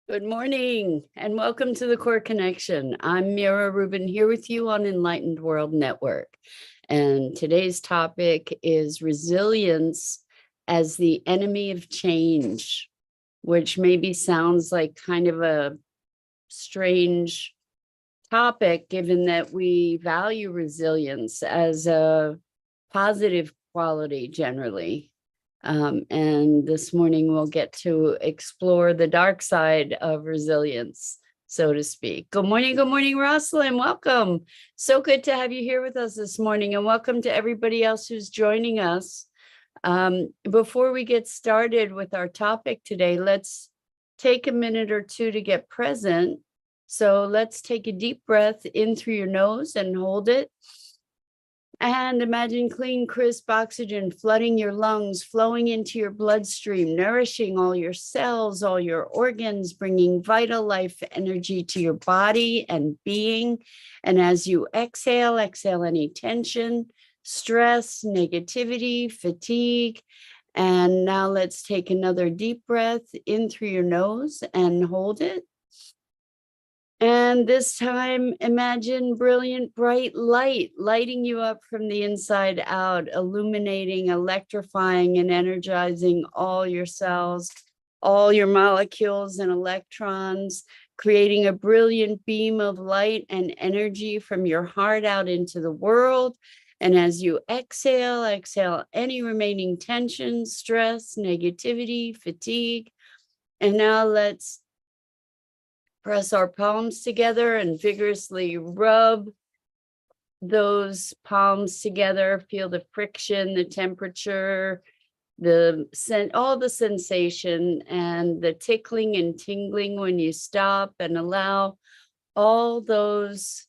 Good morning and welcome to the Core Connection. I'm Mira Rubin here with you on Enlightened World Network. And today's topic is resilience as the enemy of change, which maybe sounds like kind of a strange topic, given that we value resilience as a positive quality generally. And this morning we'll get to explore the dark side of resilience, so to speak. Good morning, Rosalind. Welcome. So good to have you here with us this morning, and welcome to everybody else who's joining us. Before we get started with our topic today, let's take a minute or two to get present. So let's take a deep breath in through your nose and hold it. And imagine clean, crisp oxygen flooding your lungs, flowing into your bloodstream, nourishing all your cells, all your organs, bringing vital life energy to your body and being. And as you exhale any tension, stress, negativity, fatigue. And now let's take another deep breath in through your nose and hold it. And this time, imagine brilliant, bright light lighting you up from the inside out, illuminating, electrifying, and energizing all your cells, all your molecules and electrons, creating a brilliant beam of light and energy from your heart out into the world. And as you exhale any remaining tension, stress, negativity, fatigue. And now let's press our palms together and vigorously rub those palms together. Feel the friction, the temperature, all the sensation and the tickling and tingling when you stop, and allow all those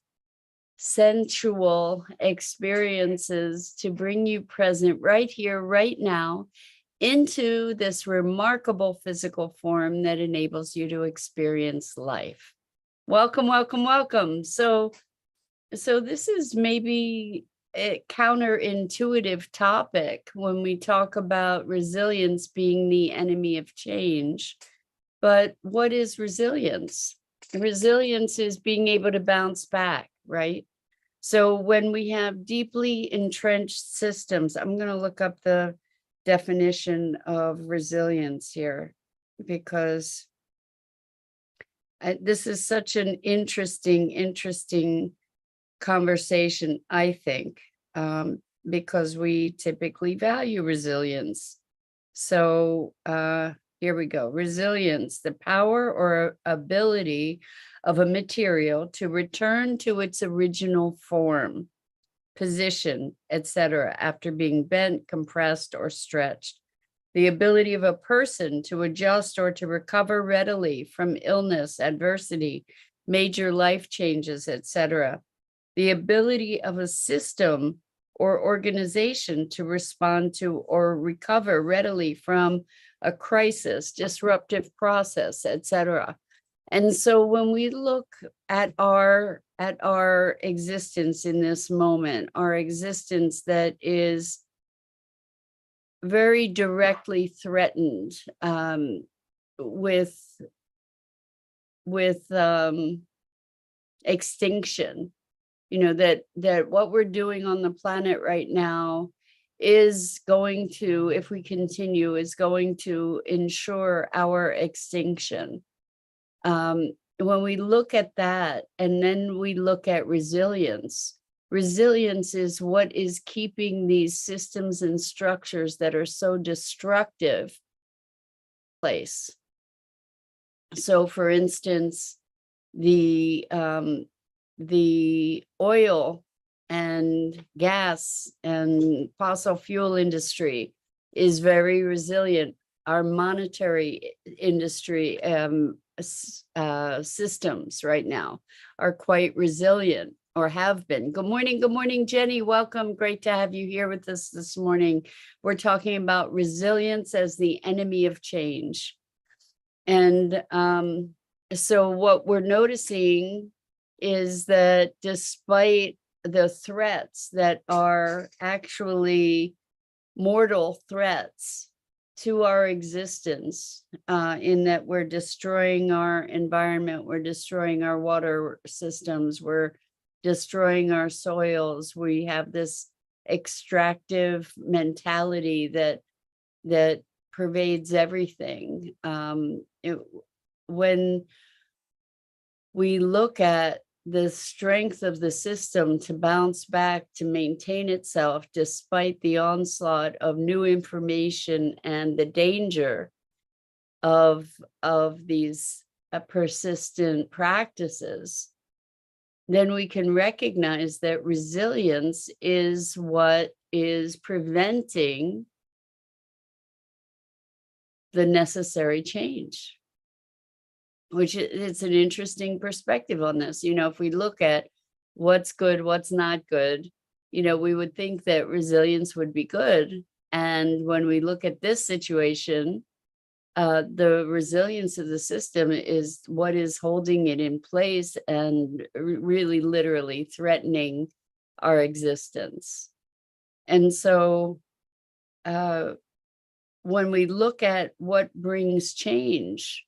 sensual experiences to bring you present right here, right now, into this remarkable physical form that enables you to experience life. Welcome, welcome, welcome. So this is maybe a counterintuitive topic when we talk about resilience being the enemy of change. But what is resilience? Resilience is being able to bounce back, right? So when we have deeply entrenched systems, I'm going to look up the definition of resilience here, because this is such an interesting conversation, I think, because we typically value resilience. So here we go. Resilience, the power or ability of a material to return to its original form, position, etc., after being bent, compressed, or stretched. The ability of a person to adjust or to recover readily from illness, adversity, major life changes, etc. The ability of a system or organization to respond to or recover readily from a crisis, disruptive process, etc. And so when we look at our existence in this moment, our existence that is very directly threatened with extinction, that what we're doing on the planet right now is going to, if we continue, is going to ensure our extinction. When we look at that, and then we look at resilience is what is keeping these systems and structures that are so destructive in place. So for instance, the oil and gas and fossil fuel industry is very resilient. Our monetary industry systems right now are quite resilient, or have been. Good morning, Jenny. Welcome. Great to have you here with us this morning. We're talking about resilience as the enemy of change. And so what we're noticing is that despite the threats that are actually mortal threats to our existence, in that we're destroying our environment, we're destroying our water systems, we're destroying our soils. We have this extractive mentality that pervades everything. When we look at the strength of the system to bounce back, to maintain itself despite the onslaught of new information and the danger of these persistent practices, then we can recognize that resilience is what is preventing the necessary change. Which it's an interesting perspective on this. If we look at what's good, what's not good, we would think that resilience would be good. And when we look at this situation, the resilience of the system is what is holding it in place and really literally threatening our existence. And so when we look at what brings change,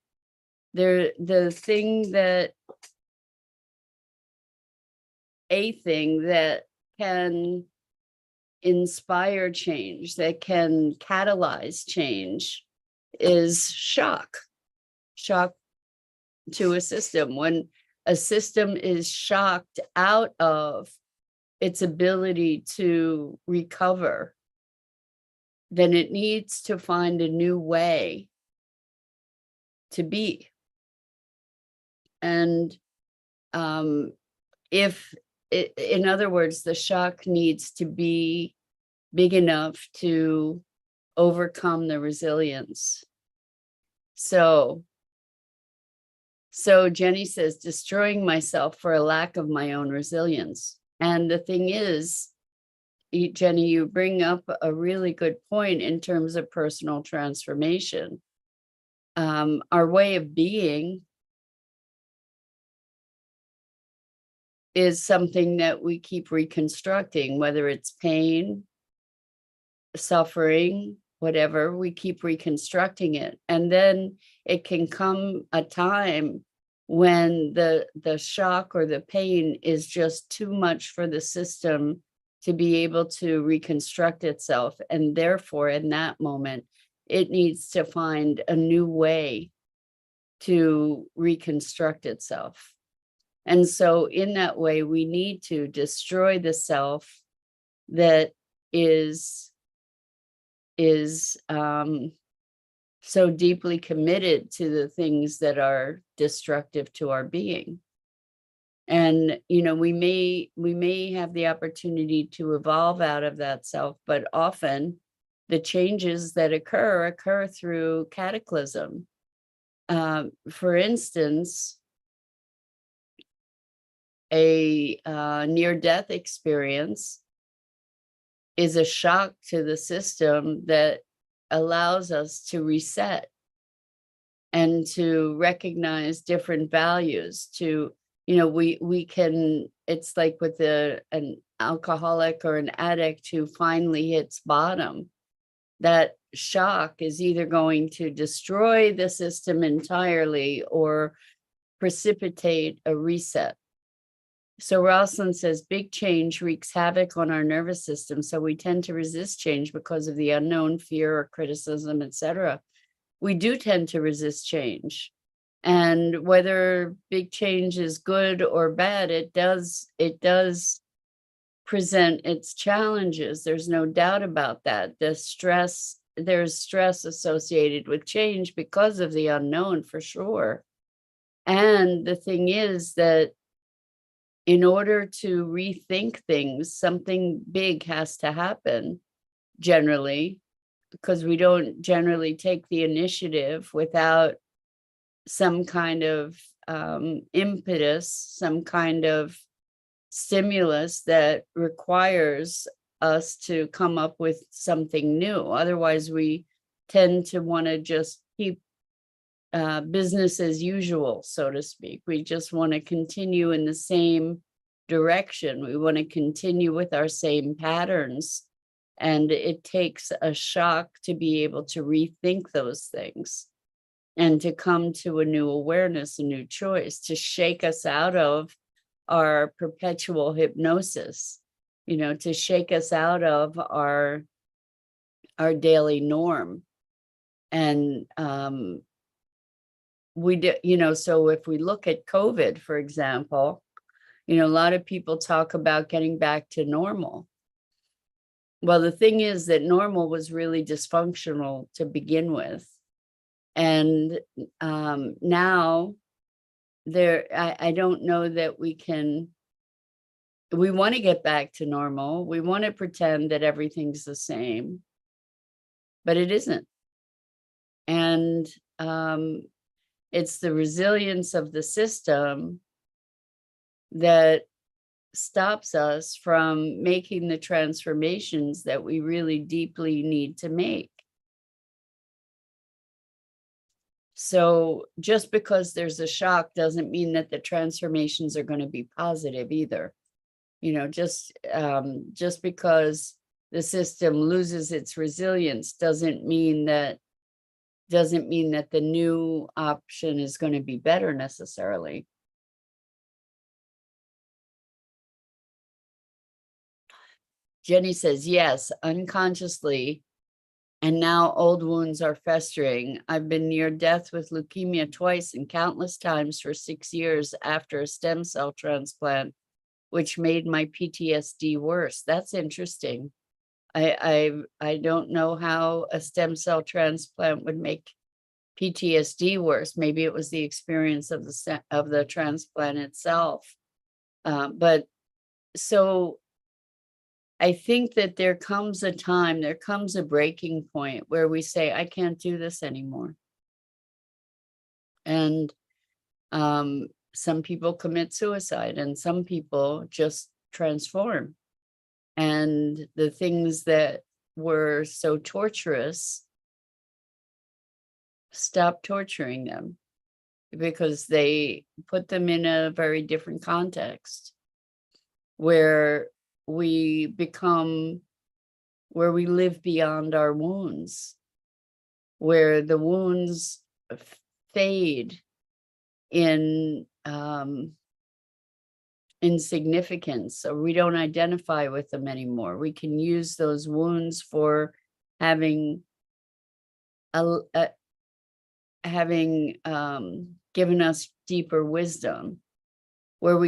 a thing that can inspire change, that can catalyze change, is shock to a system. When a system is shocked out of its ability to recover, then it needs to find a new way to be. And in other words, the shock needs to be big enough to overcome the resilience. So Jenny says, destroying myself for a lack of my own resilience. And the thing is, Jenny, you bring up a really good point in terms of personal transformation. Our way of being is something that we keep reconstructing, whether it's pain, suffering, whatever, we keep reconstructing it. And then it can come a time when the shock or the pain is just too much for the system to be able to reconstruct itself. And therefore, in that moment, it needs to find a new way to reconstruct itself. And so in that way, we need to destroy the self that is so deeply committed to the things that are destructive to our being. And, we may have the opportunity to evolve out of that self, but often the changes that occur through cataclysm. For instance, a near-death experience is a shock to the system that allows us to reset and to recognize different values. We can, it's like with an alcoholic or an addict who finally hits bottom. That shock is either going to destroy the system entirely or precipitate a reset. So Rosalind says, big change wreaks havoc on our nervous system, so we tend to resist change because of the unknown, fear or criticism, etc. We do tend to resist change. And whether big change is good or bad, it does present its challenges. There's no doubt about that. There's stress associated with change because of the unknown, for sure. And the thing is that in order to rethink things, something big has to happen, generally, because we don't generally take the initiative without some kind of impetus, some kind of stimulus that requires us to come up with something new. Otherwise, we tend to want to just keep business as usual, so to speak. We just want to continue in the same direction. We want to continue with our same patterns And it takes a shock to be able to rethink those things and to come to a new awareness, a new choice, to shake us out of our perpetual hypnosis, to shake us out of our daily norm. And we do, so if we look at COVID, for example, a lot of people talk about getting back to normal. Well, the thing is that normal was really dysfunctional to begin with. And now I don't know that we want to get back to normal. We want to pretend that everything's the same, but it isn't. And it's the resilience of the system that stops us from making the transformations that we really deeply need to make. So just because there's a shock doesn't mean that the transformations are going to be positive either. Just because the system loses its resilience doesn't mean that the new option is going to be better necessarily. Jenny says, yes, unconsciously. And now old wounds are festering. I've been near death with leukemia twice and countless times for 6 years after a stem cell transplant, which made my PTSD worse. That's interesting. I don't know how a stem cell transplant would make PTSD worse. Maybe it was the experience of the transplant itself. But so I think that there comes a breaking point where we say, I can't do this anymore. And some people commit suicide and some people just transform. And the things that were so torturous stop torturing them because they put them in a very different context where we live beyond our wounds, where the wounds fade in insignificance, so we don't identify with them anymore. We can use those wounds for having given us deeper wisdom, where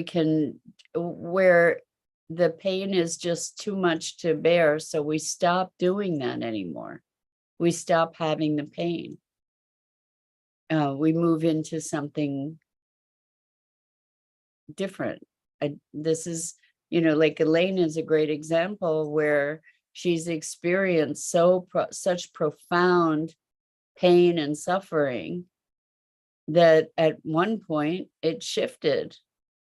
the pain is just too much to bear, so we stop doing that anymore. We stop having the pain. We move into something different. This is, like Elaine is a great example where she's experienced such profound pain and suffering that at one point it shifted.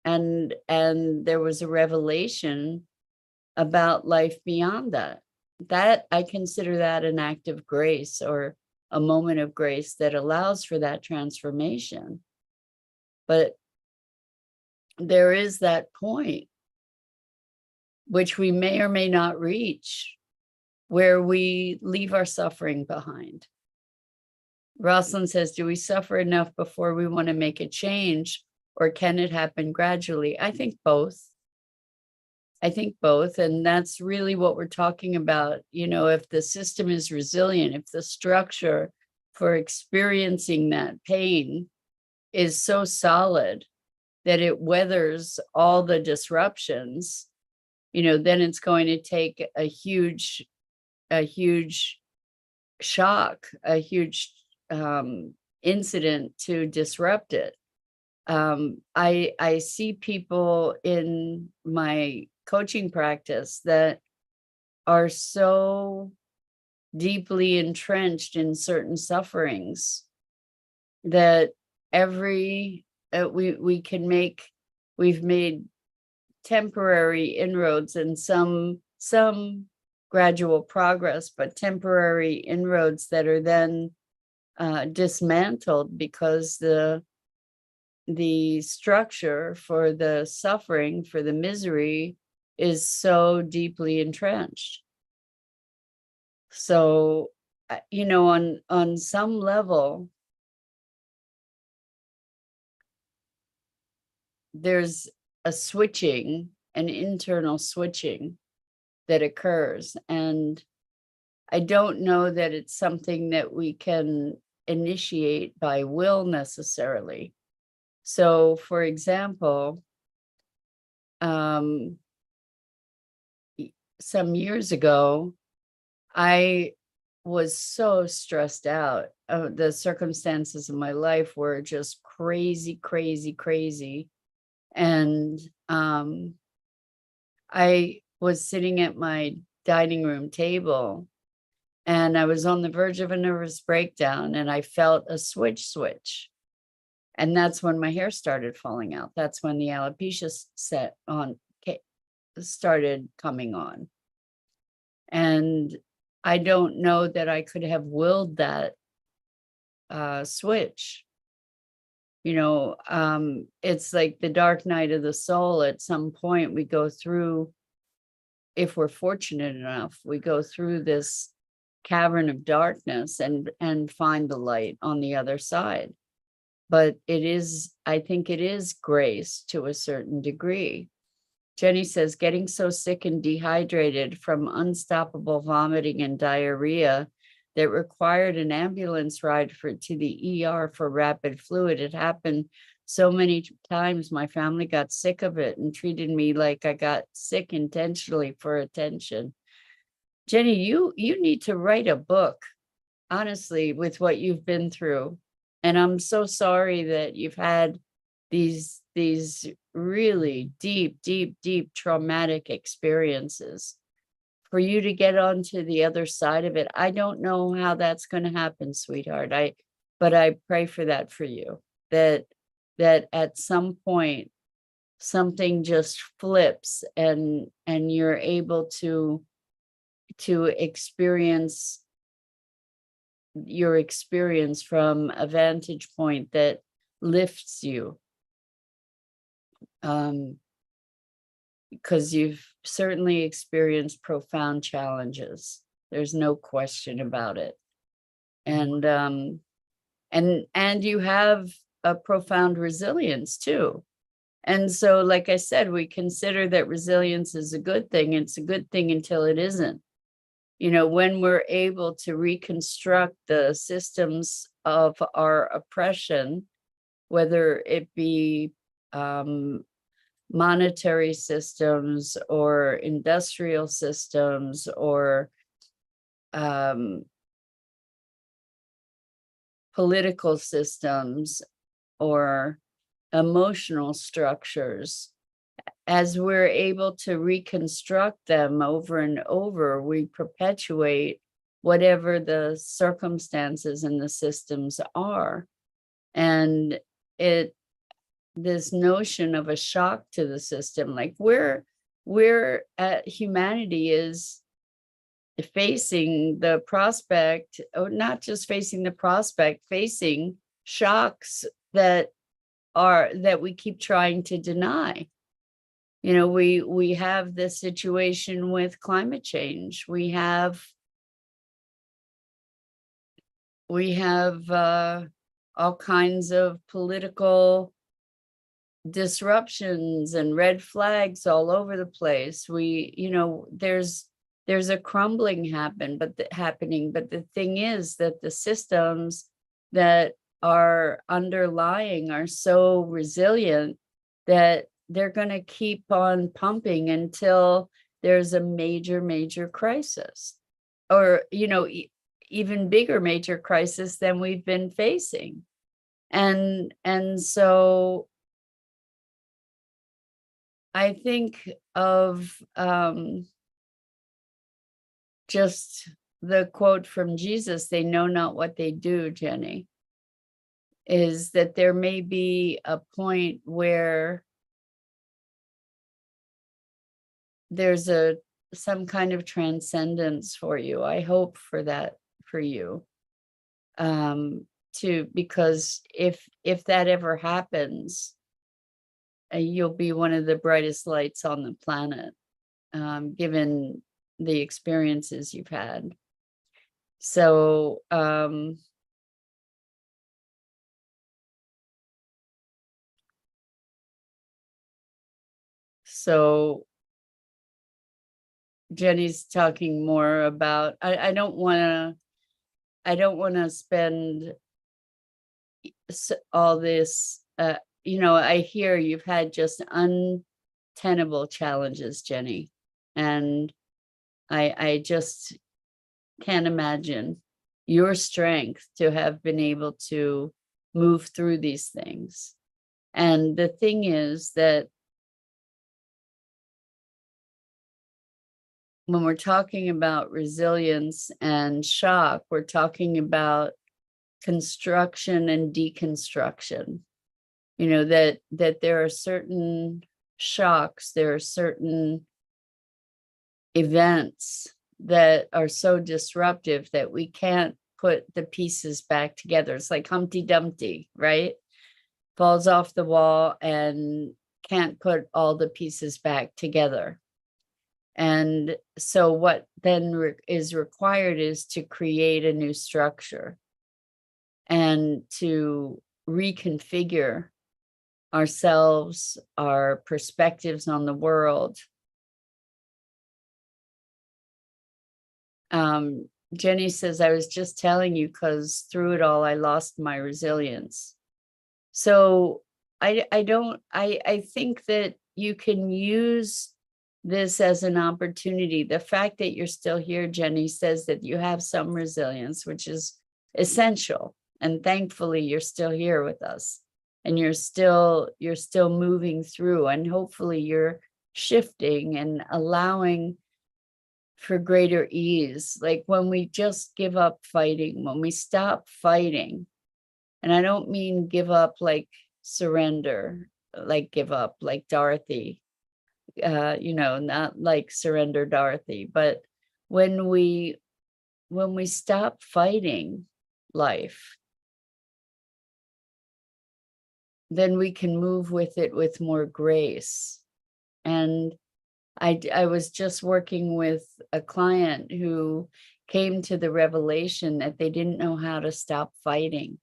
And there was a revelation about life beyond that. That I consider that an act of grace or a moment of grace that allows for that transformation. But there is that point, which we may or may not reach, where we leave our suffering behind. Rosalind says, do we suffer enough before we want to make a change? Or can it happen gradually? I think both. And that's really what we're talking about. If the system is resilient, if the structure for experiencing that pain is so solid that it weathers all the disruptions, then it's going to take a huge shock, a huge incident to disrupt it. I see people in my coaching practice that are so deeply entrenched in certain sufferings that we've made temporary inroads and some gradual progress, but temporary inroads that are then dismantled because the structure for the suffering, for the misery, is so deeply entrenched. So, on some level, there's an internal switching that occurs. And I don't know that it's something that we can initiate by will necessarily. So, for example, some years ago, I was so stressed out. The circumstances of my life were just crazy, crazy, crazy. And I was sitting at my dining room table, and I was on the verge of a nervous breakdown, and I felt a switch. And that's when my hair started falling out. That's when the alopecia started coming on. And I don't know that I could have willed that switch. It's like the dark night of the soul. At some point we go through, if we're fortunate enough, we go through this cavern of darkness and find the light on the other side. But I think it is grace to a certain degree. Jenny says, getting so sick and dehydrated from unstoppable vomiting and diarrhea that required an ambulance ride to the ER for rapid fluid. It happened so many times. My family got sick of it and treated me like I got sick intentionally for attention. Jenny, you need to write a book, honestly, with what you've been through. And I'm so sorry that you've had these really deep traumatic experiences. For you to get onto the other side of it, I don't know how that's going to happen, sweetheart. But I pray for that for you, that at some point something just flips and you're able to experience your experience from a vantage point that lifts you. Because you've certainly experienced profound challenges. There's no question about it. And you have a profound resilience too. And so, like I said, we consider that resilience is a good thing. It's a good thing until it isn't. When we're able to reconstruct the systems of our oppression, whether it be monetary systems or industrial systems or political systems or emotional structures, as we're able to reconstruct them over and over, we perpetuate whatever the circumstances and the systems are. And this notion of a shock to the system, like humanity is facing the prospect, or not just facing the prospect, facing shocks that we keep trying to deny. We have this situation with climate change. We have all kinds of political disruptions and red flags all over the place. There's a crumbling happening, but the thing is that the systems that are underlying are so resilient that they're going to keep on pumping until there's a major crisis, or even bigger major crisis than we've been facing. And so I think of just the quote from Jesus, "They know not what they do," Jenny, is that there may be a point where there's some kind of transcendence for you. I hope for that for you. Because if that ever happens, you'll be one of the brightest lights on the planet, given the experiences you've had. So, so Jenny's talking more about, I don't want to spend all this, I hear you've had just untenable challenges, Jenny. And I just can't imagine your strength to have been able to move through these things. And the thing is that when we're talking about resilience and shock, we're talking about construction and deconstruction. That there are certain shocks, there are certain events that are so disruptive that we can't put the pieces back together. It's like Humpty Dumpty, right? Falls off the wall and can't put all the pieces back together. And so what then is required is to create a new structure and to reconfigure ourselves, our perspectives on the world. Jenny says, I was just telling you because through it all, I lost my resilience. So I think that you can use this as an opportunity. The fact that you're still here, Jenny, says that you have some resilience, which is essential. And thankfully, you're still here with us, and you're still moving through, and hopefully you're shifting and allowing for greater ease. Like when we just give up fighting, when we stop fighting, and I don't mean give up like surrender, like give up like Dorothy, not like surrender Dorothy, but when we stop fighting life, then we can move with it with more grace. And I was just working with a client who came to the revelation that they didn't know how to stop fighting.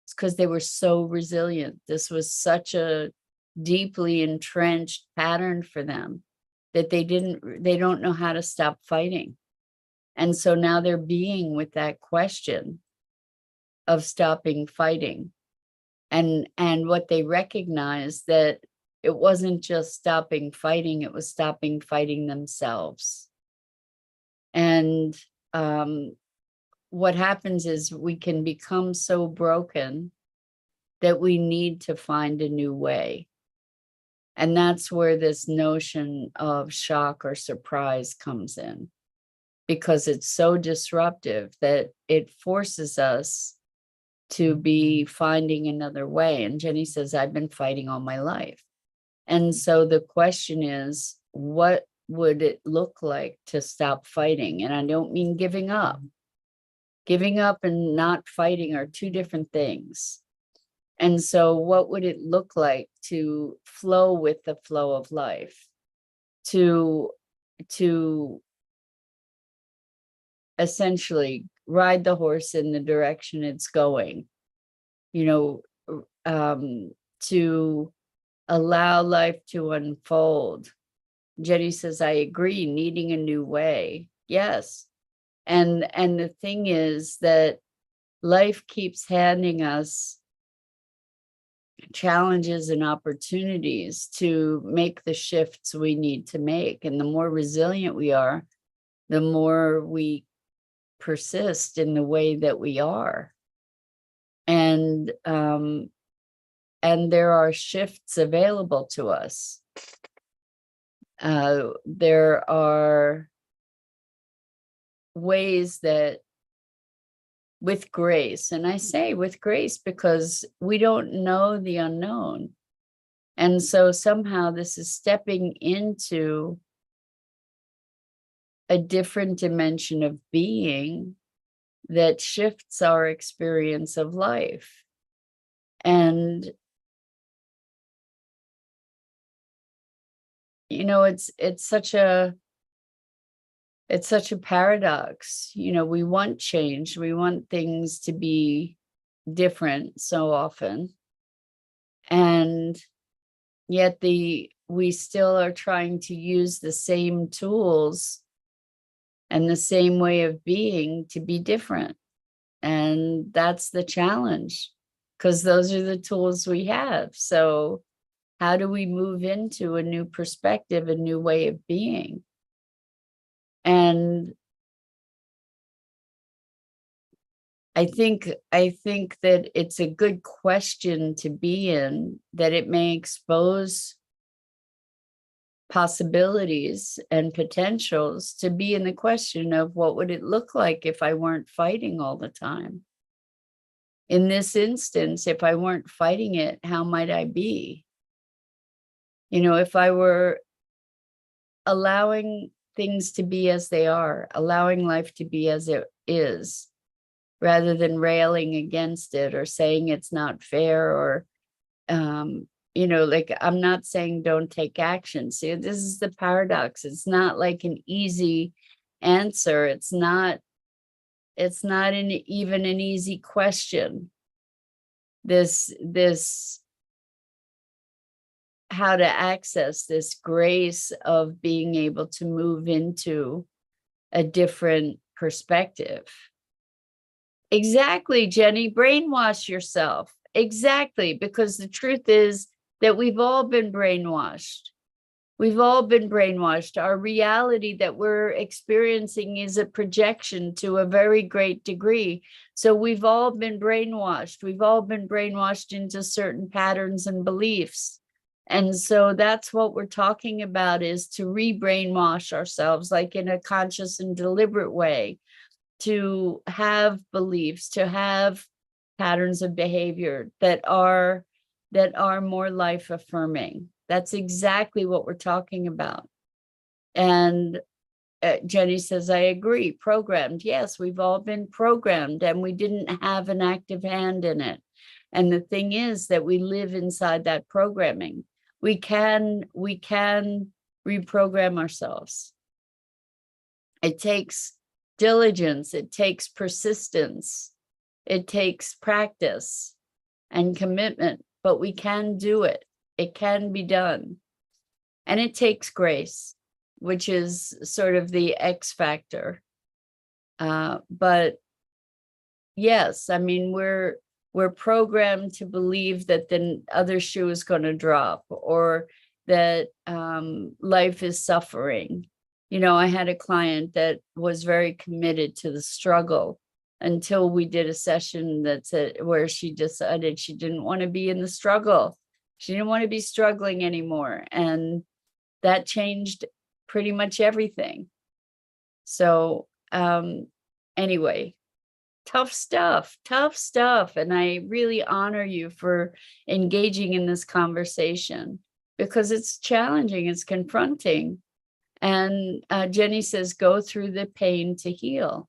It's because they were so resilient. This was such a deeply entrenched pattern for them that they don't know how to stop fighting. And so now they're being with that question of stopping fighting. And what they recognized that it wasn't just stopping fighting, it was stopping fighting themselves. And what happens is we can become so broken that we need to find a new way. And that's where this notion of shock or surprise comes in, because it's so disruptive that it forces us to be finding another way. And Jenny says, I've been fighting all my life. And so the question is, what would it look like to stop fighting? And I don't mean giving up. Giving up and not fighting are two different things. And so what would it look like to flow with the flow of life? To essentially ride the horse in the direction it's going, to allow life to unfold. Jenny says, I agree, needing a new way. Yes. And the thing is that life keeps handing us challenges and opportunities to make the shifts we need to make. And the more resilient we are, the more we persist in the way that we are. And there are shifts available to us. There are ways that, with grace, and I say with grace because we don't know the unknown. And so somehow this is stepping into a different dimension of being that shifts our experience of life. And it's such a it's such a paradox. We want change. We want things to be different so often. And yet we still are trying to use the same tools and the same way of being to be different. And that's the challenge, because those are the tools we have. So how do we move into a new perspective, a new way of being? And I think that it's a good question to be in, that it may expose possibilities and potentials to be in the question of what would it look like if I weren't fighting all the time? In this instance, if I weren't fighting it, how might I be? If I were allowing things to be as they are, allowing life to be as it is, rather than railing against it or saying it's not fair, or, like, I'm not saying don't take action. See, this is the paradox. It's not like an easy answer. It's not even an easy question. This how to access this grace of being able to move into a different perspective. Exactly, Jenny. Brainwash yourself. Exactly, because the truth is that we've all been brainwashed. We've all been brainwashed. Our reality that we're experiencing is a projection to a very great degree. So we've all been brainwashed. We've all been brainwashed into certain patterns and beliefs. And so that's what we're talking about, is to re-brainwash ourselves, like in a conscious and deliberate way, to have beliefs, to have patterns of behavior that are more life affirming. That's exactly what we're talking about. And Jenny says, I agree. Programmed. Yes, we've all been programmed, and we didn't have an active hand in it. And the thing is that we live inside that programming. We can reprogram ourselves. It takes diligence, it takes persistence, it takes practice and commitment, but we can do it. It can be done. And it takes grace, which is sort of the X factor. But yes, I mean, we're programmed to believe that the other shoe is going to drop, or that life is suffering. I had a client that was very committed to the struggle until we did a session where she decided she didn't want to be in the struggle. She didn't want to be struggling anymore. And that changed pretty much everything. So anyway, tough stuff. And I really honor you for engaging in this conversation, because it's challenging, it's confronting. And Jenny says, go through the pain to heal.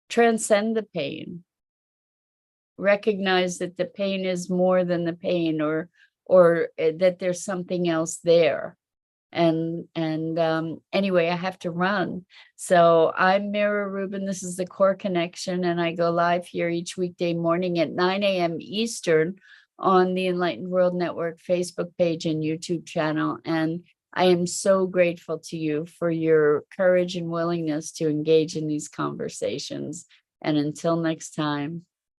Transcend the pain. Recognize that the pain is more than the pain, or that there's something else there. And anyway, I have to run. So I'm Mira Rubin. This is the Core Connection, and I go live here each weekday morning at 9 a.m. Eastern on the Enlightened World Network Facebook page and YouTube channel. And I am so grateful to you for your courage and willingness to engage in these conversations. And until next time.